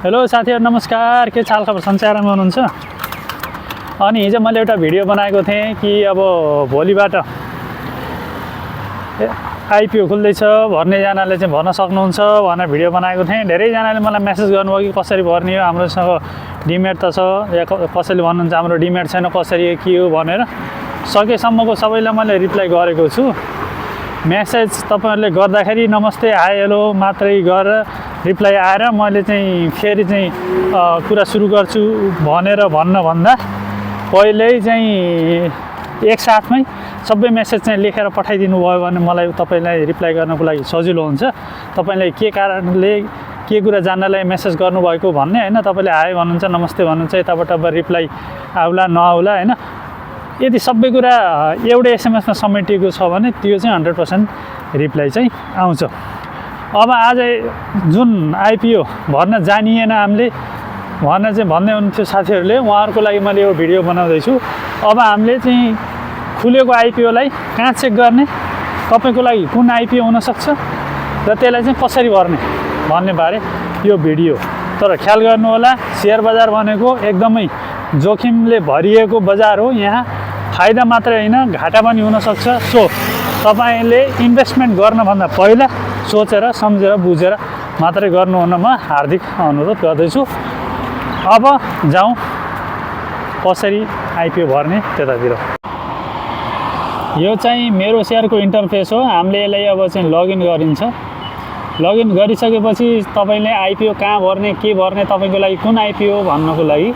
Hello साथीहरु नमस्कार। के चाल खबर सन्चै आराम हुनुहुन्छ? अनि हिजो मैले एउटा भिडियो बनाएको थिएँ कि अब भोलिबाट आइपिओ खुल्दैछ, भर्ने जनाले चाहिँ भर्न सक्नुहुन्छ भनेर भिडियो बनाएको थिएँ। धेरै जनाले मलाई मेसेज गर्नुभयो कि कसरी भर्ने हो, हाम्रोसँग डिमेट त छ या कसैले भन्नुहुन्छ हाम्रो डिमेट छैन, कसरी के हो भनेर। सकेसम्मको सबैलाई मैले रिप्लाई गरेको छु। मेसेज तपाईहरुले गर्दाखेरि नमस्ते हाई हेलो मात्रै गरेर रिप्लाई आएर मैले चाहिँ फेरि चाहिँ कुरा सुरु गर्छु भनेर भन्दा पहिल्यै चाहिँ एकसाथमै सबै मेसेज चाहिँ लेखेर पठाइदिनु भयो भने मलाई तपाईलाई रिप्लाई गर्नको लागि सजिलो हुन्छ। तपाईले के कारणले के कुरा जान्नलाई मेसेज गर्नुभएको भन्ने हैन, तपाईले हाई भन्नुहुन्छ नमस्ते भन्नुहुन्छ, यताबाट अब रिप्लाई आउला नआउला हैन। यदि सबै कुरा एउटै एसएमएसमा समेटिएको छ भने त्यो चाहिँ 100% रिप्लाई चाहिँ आउँछ। अब आज जुन आइपिओ भर्न जानिएन हामीले भनेर चाहिँ भन्दै हुनुहुन्थ्यो साथीहरूले, उहाँहरूको लागि मैले यो भिडियो बनाउँदैछु। अब हामीले चाहिँ खुलेको आइपिओलाई कहाँ चेक गर्ने, तपाईको लागि कुन आइपिओ हुनसक्छ र त्यसलाई चाहिँ कसरी भर्ने भन्ने बारे यो भिडियो। तर ख्याल गर्नु होला, शेयर बजार भनेको एकदमै जोखिमले भरिएको बजार हो। यहाँ फाइदा मात्रै हैन घाटा पनि हुनसक्छ। सो तपाईले इन्भेस्टमेन्ट गर्नभन्दा पहिला सोचेर सम्झेर बुझेर मात्रै गर्नुहुन म हार्दिक अनुरोध गर्दैछु। अब जाउँ कसरी आइपिओ भर्ने त्यतातिर। यो चाहिँ मेरो सेयरको इन्टरफेस हो। हामीले यसलाई अब चाहिँ लगइन गरिन्छ। लगइन गरिसकेपछि तपाईले आइपिओ कहाँ भर्ने के भर्ने, तपाईको लागि कुन आइपिओ भन्नको लागि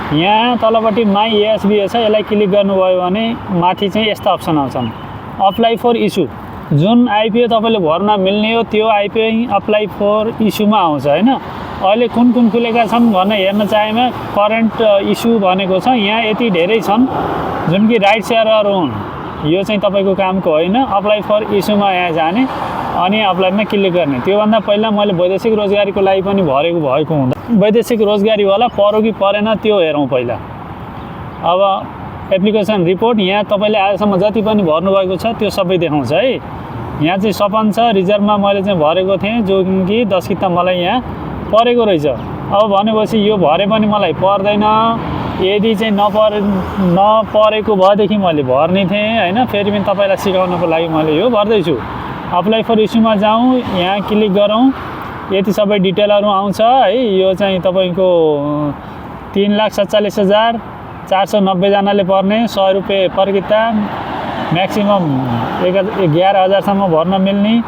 यहाँ तलपट्टि माई एएसबी छ, यसलाई क्लिक गर्नुभयो भने माथि चाहिँ यस्ता अप्सन आउँछन्। अप्लाई फर इस्यु, जुन आइपिओ तपाईले भर्न मिल्ने हो त्यो आइपिओ अप्लाई फर इस्युमा आउँछ हैन। अहिले कुन कुन खुलेका छन् भनेर हेर्न चाहेमा करेन्ट इस्यु भनेको छ। यहाँ यति धेरै छन् जुन कि राइट सेयरर हुन्। यो चाहिँ तपाईको कामको होइन। अप्लाई फर इस्युमा यहाँ जाने अनि अप्लाईमा क्लिक गर्ने। त्योभन्दा पहिला मैले वैदेशिक रोजगारीको लागि पनि भरेको भएको हुँदा वैदेशिक रोजगारीवाला परो कि परेन त्यो हेरौँ पहिला। अब एप्लिकेसन रिपोर्ट यहाँ तपाईले आजसम्म जति पनि भर्नुभएको छ त्यो सबै देखाउँछ है। यहाँ चाहिँ सपन छ, रिजर्भमा मैले चाहिँ भरेको थिएँ जो कि 10 किता मलाई यहाँ परेको रहेछ। अब भनेपछि यो भरे पनि मलाई पर्दैन। यदि चाहिँ नपरेको भएदेखि मैले भर्ने थिएँ हैन। फेरि पनि तपाईलाई सिकाउनको लागि मैले यो भर्दैछु। अप्लाई फर इस्युमा जाउँ, यहाँ क्लिक गरौँ, यति सबै डिटेलहरू आउँछ है। यो चाहिँ तपाईको 3,47,490 जनाले पर्ने, 100 रुपैयाँ पर किता, म्याक्सिमम 11,000 सम्म भर्न मिल्ने,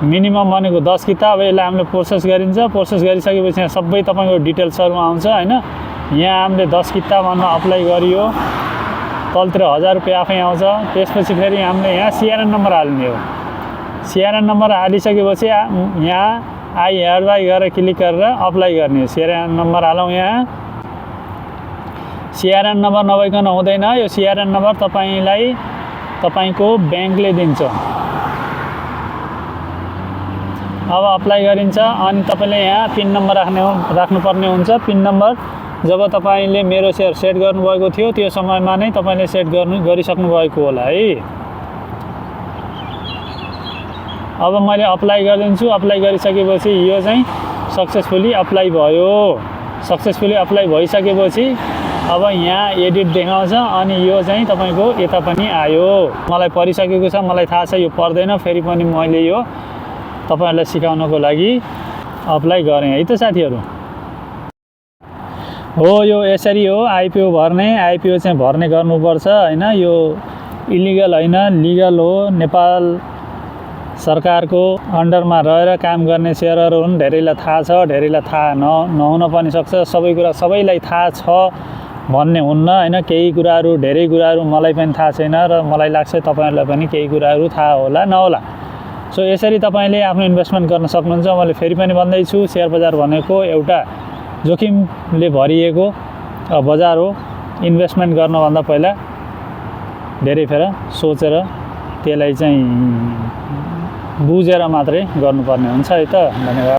मिनिमम भनेको 10 किता। अब यसलाई हामीले प्रोसेस गरिन्छ। प्रोसेस गरिसकेपछि यहाँ सबै तपाईको डिटेल्सहरू आउँछ हैन। यहाँ हामीले 10 किता भन्नु अप्लाई गरियो, तलतिर 1000 रुपैयाँ आफै आउँछ। त्यसपछि फेरि हामीले यहाँ सिआरएन नम्बर हाल्ने हो। सिआरएन नम्बर हालिसकेपछि यहाँ आई हेयरबाई गरेर क्लिक गरेर अप्लाई गर्ने हो। सिआरएन नम्बर हालौँ। यहाँ सिआरएन नम्बर नभइकन हुँदैन। यो सिआरएन नम्बर तपाईलाई तपाईको ब्याङ्कले दिन्छ। अब अप्लाई गरिन्छ अनि तपाईले यहाँ पिन नम्बर राख्नुपर्ने हुन्छ। पिन नम्बर जब तपाईले मेरो सेयर सेट गर्नुभएको थियो त्यो समयमा नै तपाईले सेट गरिसक्नु भएको होला है। अब मैले अप्लाई गरिदिन्छु। अप्लाई गरिसकेपछि यो चाहिँ सक्सेसफुली अप्लाई भयो। सक्सेसफुली अप्लाई भइसकेपछि अब यहाँ एडिट देखाउँछ अनि यो चाहिँ तपाईको यता पनि आयो। मलाई परिसकेको छ, मलाई थाहा छ यो पर्दैन। फेरि पनि मैले यो तपाईहरुलाई सिकाउनको लागि अप्लाई गरेँ है त साथीहरु। हो यो यसरी हो आइपिओ भर्ने। आइपिओ चाहिँ भर्ने गर्नुपर्छ हैन। यो इलिगल हैन, लिगल हो। नेपाल सरकारको अन्डरमा रहेर काम गर्ने सेयरहरू हुन्। धेरैलाई थाहा छ, धेरैलाई थाहा नहुन पनि सक्छ। सबै कुरा सबैलाई थाहा छ भन्ने हुन्न हैन। केही कुराहरू धेरै कुराहरू मलाई पनि थाहा छैन र मलाई लाग्छ तपाईहरुलाई पनि केही कुराहरू थाहा होला नहोला। सो यसरी तपाईले आफ्नो इन्भेस्टमेन्ट गर्न सक्नुहुन्छ। मैले फेरि पनि भन्दैछु, शेयर बजार भनेको एउटा जोखिमले भरिएको बजार हो। इन्भेस्टमेन्ट गर्नुभन्दा पहिला धेरै फेर सोचेर त्यसलाई चाहिँ बुझेर मात्रै गर्नुपर्ने हुन्छ है त। धन्यवाद।